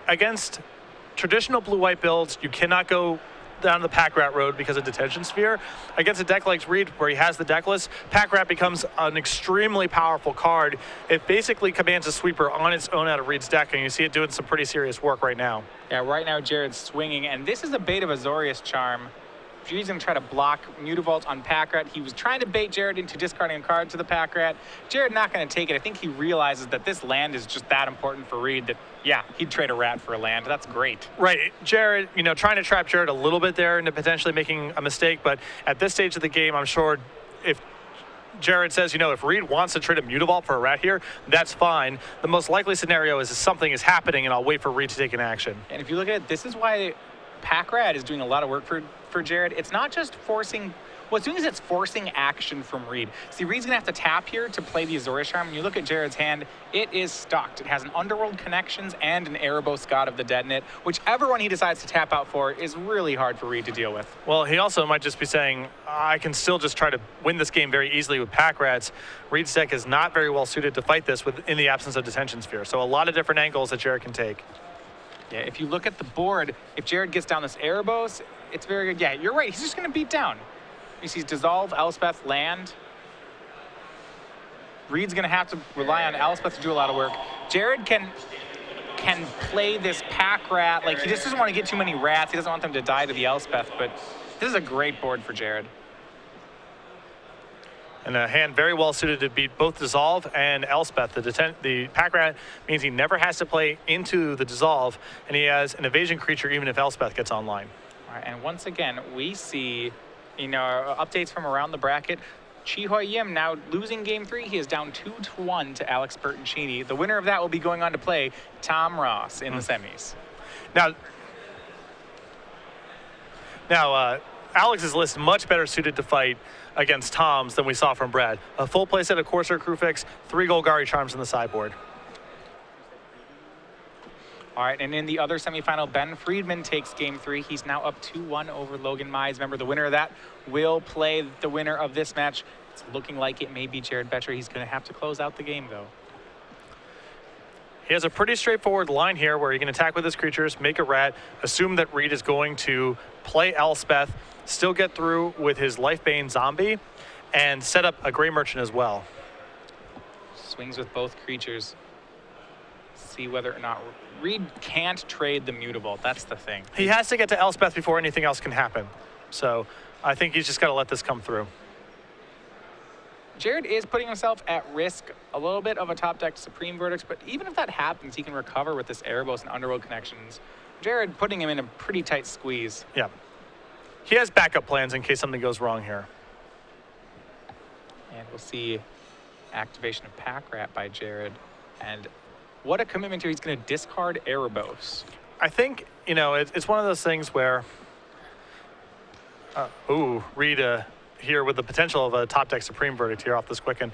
against traditional blue-white builds, you cannot go down the Pack Rat road because of Detention Sphere. Against a deck like Reid, where he has the deckless, Pack Rat becomes an extremely powerful card. It basically commands a sweeper on its own out of Reid's deck, and you see it doing some pretty serious work right now. Yeah, right now Jared's swinging, and this is a bait of Azorius Charm. He's going to try to block Mutavault on Pack Rat. He was trying to bait Jared into discarding a card to the Pack Rat. Jared not going to take it. I think he realizes that this land is just that important for Reid that, yeah, he'd trade a rat for a land. That's great. Right. Jared, trying to trap Jared a little bit there into potentially making a mistake, but at this stage of the game, I'm sure if Jared says, if Reid wants to trade a Mutavault for a rat here, that's fine. The most likely scenario is something is happening, and I'll wait for Reid to take an action. And if you look at it, this is why Pack Rat is doing a lot of work for Jared. It's not just forcing, what it's doing is it's forcing action from Reid. See, Reid's gonna have to tap here to play the Azorius Charm. When you look at Jared's hand, it is stocked. It has an Underworld Connections and an Erebos God of the Dead in it. Whichever one he decides to tap out for is really hard for Reid to deal with. Well, he also might just be saying, I can still just try to win this game very easily with Pack Rats. Reid's deck is not very well suited to fight this in the absence of Detention Sphere. So a lot of different angles that Jared can take. Yeah, if you look at the board, if Jared gets down this Erebos, it's very good. Yeah, you're right. He's just going to beat down. He sees Dissolve, Elspeth, land. Reid's going to have to rely on Elspeth to do a lot of work. Jared can play this Pack Rat. Like, he just doesn't want to get too many rats. He doesn't want them to die to the Elspeth, but this is a great board for Jared. And a hand very well suited to beat both Dissolve and Elspeth. The Pack Rat means he never has to play into the Dissolve, and he has an evasion creature even if Elspeth gets online. All right, and once again, we see, updates from around the bracket. Chi Hoi Yim now losing game 3. He is down 2-1 to Alex Bertoncini. The winner of that will be going on to play Tom Ross in the semis. Now, Alex's list much better suited to fight against Tom's than we saw from Brad. A full play set of Corsair Crewfix, 3 Golgari Charms in the sideboard. All right, and in the other semifinal, Ben Friedman takes game 3. He's now up 2-1 over Logan Mize. Remember, the winner of that will play the winner of this match. It's looking like it may be Jared Boettcher. He's going to have to close out the game, though. He has a pretty straightforward line here where he can attack with his creatures, make a rat, assume that Reid is going to play Elspeth, still get through with his Lifebane Zombie, and set up a Grey Merchant as well. Swings with both creatures. See whether or not Reid can't trade the Mutavault. That's the thing. He has to get to Elspeth before anything else can happen. So I think he's just got to let this come through. Jared is putting himself at risk a little bit of a top deck Supreme Verdict, but even if that happens, he can recover with this Erebos and Underworld Connections. Jared putting him in a pretty tight squeeze. Yeah. He has backup plans in case something goes wrong here. And we'll see activation of Pack Rat by Jared. And what a commitment to, he's going to discard Erebos. I think, it's one of those things where, Reid here with the potential of a top deck Supreme Verdict here off this Quicken.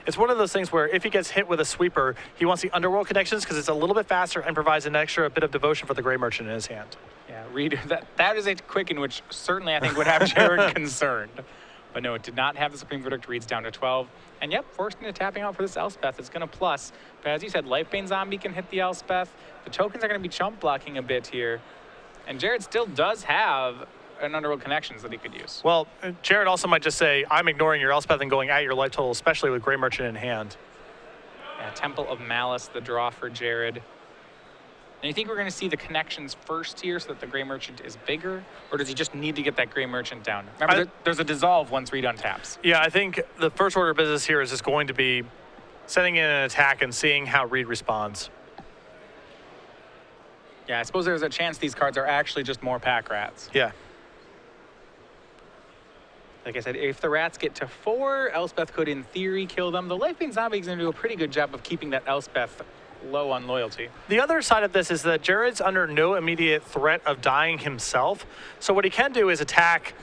It's one of those things where if he gets hit with a sweeper, he wants the Underworld Connections because it's a little bit faster and provides an extra bit of devotion for the Grey Merchant in his hand. Yeah, Reid, that is a Quicken, which certainly I think would have Jared concerned. But no, it did not have the Supreme Verdict. Reid's down to 12. And yep, forced into tapping out for this Elspeth. It's going to plus. But as you said, Lifebane Zombie can hit the Elspeth. The tokens are going to be chump blocking a bit here. And Jared still does have an Underworld Connections that he could use. Well, Jared also might just say, I'm ignoring your Elspeth and going at your life total, especially with Grey Merchant in hand. Yeah, Temple of Malice, the draw for Jared. And you think we're going to see the connections first here so that the Grey Merchant is bigger? Or does he just need to get that Grey Merchant down? Remember, there's a dissolve once Reid untaps. Yeah, I think the first order of business here is just going to be setting in an attack and seeing how Reid responds. Yeah, I suppose there's a chance these cards are actually just more Pack Rats. Yeah. Like I said, if the rats get to 4, Elspeth could, in theory, kill them. The Lifebane Zombie is going to do a pretty good job of keeping that Elspeth low on loyalty. The other side of this is that Jared's under no immediate threat of dying himself. So what he can do is attack.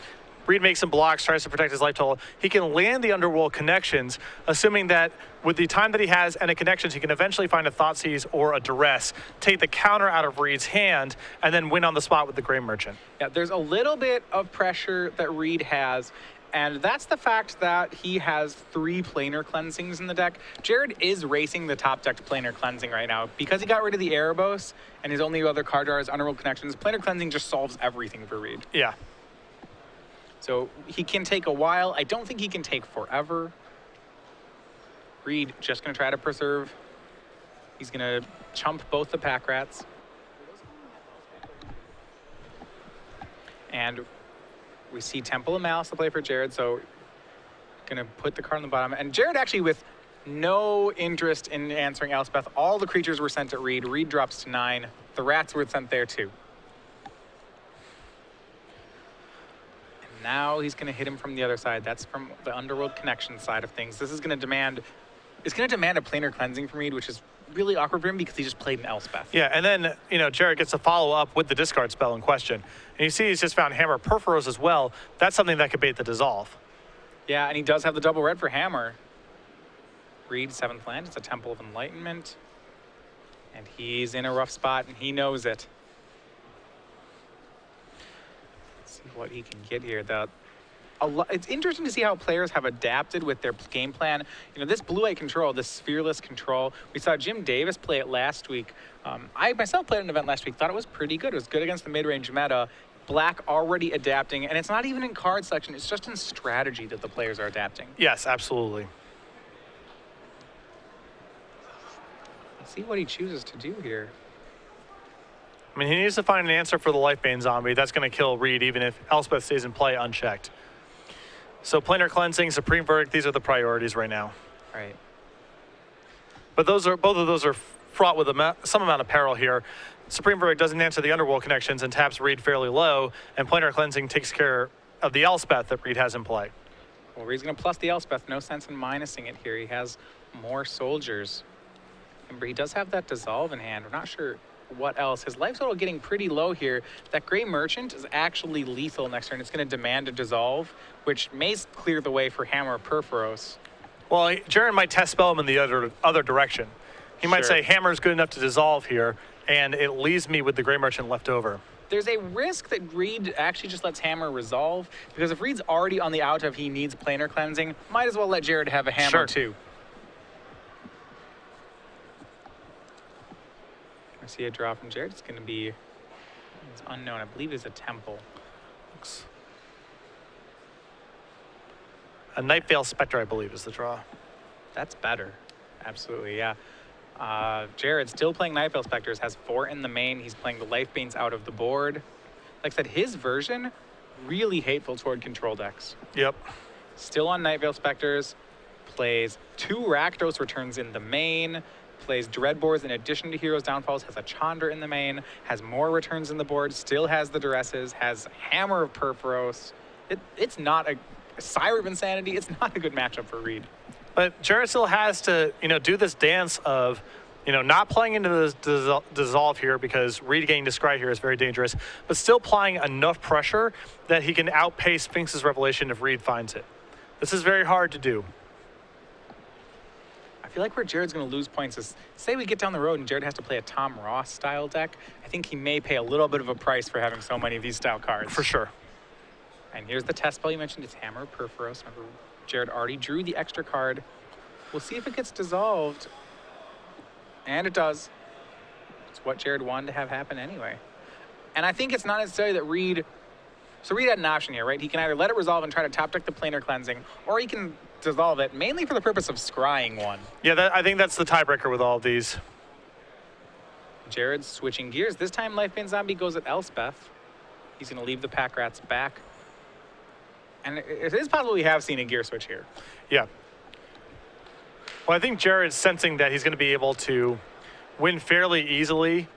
Reid makes some blocks, tries to protect his life total. He can land the Underworld Connections, assuming that with the time that he has and the connections, he can eventually find a Thoughtseize or a Duress, take the counter out of Reid's hand, and then win on the spot with the Grey Merchant. Yeah, there's a little bit of pressure that Reid has. And that's the fact that he has 3 planar cleansings in the deck. Jared is racing the top decked planar cleansing right now. Because he got rid of the Erebos and his only other card draw is Underworld Connections, planar cleansing just solves everything for Reid. Yeah. So he can take a while. I don't think he can take forever. Reid just going to try to preserve. He's going to chump both the pack rats. And we see Temple of Malice to play for Jared, so gonna put the card on the bottom. And Jared actually with no interest in answering Elspeth. All the creatures were sent at Reid. Reid drops to 9. The rats were sent there too. And now he's gonna hit him from the other side. That's from the Underworld Connection side of things. This is gonna demand, it's gonna demand a planar cleansing from Reid, which is really awkward for him because he just played an Elspeth. Yeah, and then, Jared gets to follow up with the discard spell in question. And you see he's just found Hammer Perforos as well. That's something that could bait the dissolve. Yeah, and he does have the double red for Hammer. Reid, 7th land. It's a Temple of Enlightenment. And he's in a rough spot, and he knows it. Let's see what he can get here. It's interesting to see how players have adapted with their game plan. This blue-white control, this sphereless control, we saw Jim Davis play it last week. I myself played an event last week, thought it was pretty good. It was good against the mid-range meta. Black already adapting, and it's not even in card selection, it's just in strategy that the players are adapting. Yes, absolutely. Let's see what he chooses to do here. I mean, he needs to find an answer for the Lifebane zombie. That's going to kill Reid, even if Elspeth stays in play unchecked. So planar cleansing, Supreme Verdict, these are the priorities right now. Right. But both of those are fraught with some amount of peril here. Supreme Verdict doesn't answer the Underworld Connections and taps Reid fairly low, and planar cleansing takes care of the Elspeth that Reid has in play. Well, Reid's going to plus the Elspeth. No sense in minusing it here. He has more soldiers. Remember, he does have that dissolve in hand. We're not sure what else. His life total getting pretty low here. That Gray Merchant is actually lethal next turn. It's going to demand a dissolve, which may clear the way for Hammer Perforos. Well, Jared might test spell him in the other direction. He might say Hammer's good enough to dissolve here, and it leaves me with the Gray Merchant left over. There's a risk that Reid actually just lets Hammer resolve, because if Reid's already on the out of he needs planar cleansing, might as well let Jared have a Hammer too. I see a draw from Jared. It's going to be, it's unknown. I believe it's a Temple. A Nightveil Spectre, I believe, is the draw. That's better. Absolutely, yeah. Jared still playing Nightveil Spectres, has 4 in the main. He's playing the Lifebanes out of the board. Like I said, his version, really hateful toward control decks. Yep. Still on Nightveil Spectres, plays 2 Rakdos returns in the main, plays Dreadbores in addition to Heroes Downfalls, has a Chandra in the main, has more returns in the board, still has the Duresses, has Hammer of Perforos. It's not a Siren of Insanity. It's not a good matchup for Reid. But Jared still has to, do this dance of, not playing into the dissolve here because Reid getting to scry here is very dangerous, but still applying enough pressure that he can outpace Sphinx's Revelation if Reid finds it. This is very hard to do. I feel like where Jared's going to lose points is, say we get down the road and Jared has to play a Tom Ross style deck, I think he may pay a little bit of a price for having so many of these style cards. For sure. And here's the test spell you mentioned. It's Hammer Perforos. Remember, Jared already drew the extra card. We'll see if it gets dissolved. And it does. It's what Jared wanted to have happen anyway. And I think it's not necessarily that Reid... So Reid had an option here, right? He can either let it resolve and try to top deck the planar cleansing, or he can dissolve it, mainly for the purpose of scrying one. Yeah, I think that's the tiebreaker with all of these. Jared's switching gears. This time Lifebane Zombie goes at Elspeth. He's going to leave the pack rats back. And it is possible we have seen a gear switch here. Yeah. Well, I think Jared's sensing that he's going to be able to win fairly easily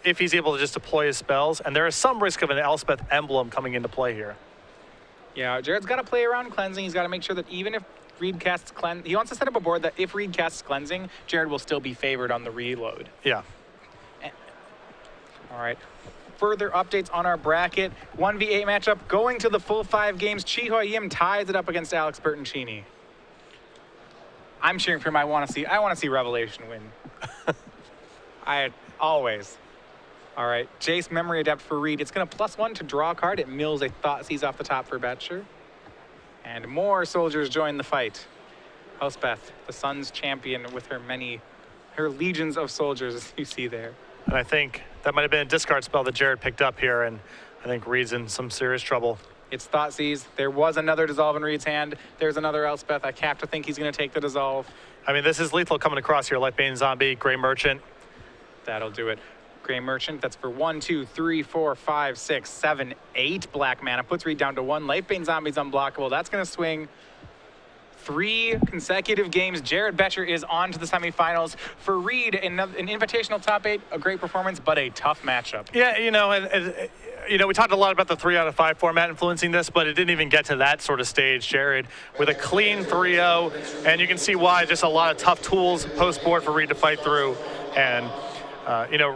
if he's able to just deploy his spells. And there is some risk of an Elspeth emblem coming into play here. Yeah, Jared's got to play around cleansing. He's got to make sure that even if Reid casts cleanse, he wants to set up a board that if Reid casts cleansing, Jared will still be favored on the reload. Yeah. All right. Further updates on our bracket. 1v8 matchup going to the full 5 games. Chiho Yim ties it up against Alex Bertoncini. I'm cheering for him. I want to see Revelation win. Always. All right. Jace Memory Adept for Reid. It's going to +1 to draw a card. It mills a Thoughtseize off the top for Boettcher. And more soldiers join the fight. Elspeth, the Suns champion, with her legions of soldiers, as you see there. And I think that might have been a discard spell that Jared picked up here, and I think Reid's in some serious trouble. It's Thoughtseize. There was another dissolve in Reid's hand. There's another Elspeth. I have to think he's going to take the dissolve. I mean, this is lethal coming across here. Lifebane Zombie, Grey Merchant. That'll do it. Grey Merchant, that's for 1, 2, 3, 4, 5, 6, 7, 8 black mana. Puts Reid down to 1. Lifebane Zombie's unblockable. That's going to swing 3 consecutive games. Jared Boettcher is on to the semifinals. For Reid, an invitational top 8, a great performance, but a tough matchup. Yeah, we talked a lot about the 3 out of 5 format influencing this, but it didn't even get to that sort of stage. Jared with a clean 3-0, and you can see why. Just a lot of tough tools post-board for Reid to fight through. And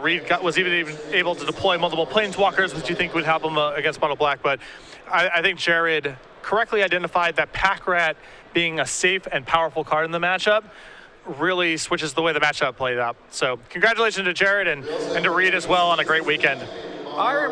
Reid was even able to deploy multiple Planeswalkers, which you think would help him against Mono Black. But I think Jared correctly identified that Pack Rat being a safe and powerful card in the matchup really switches the way the matchup played out. So congratulations to Jared and to Reid as well on a great weekend. All right.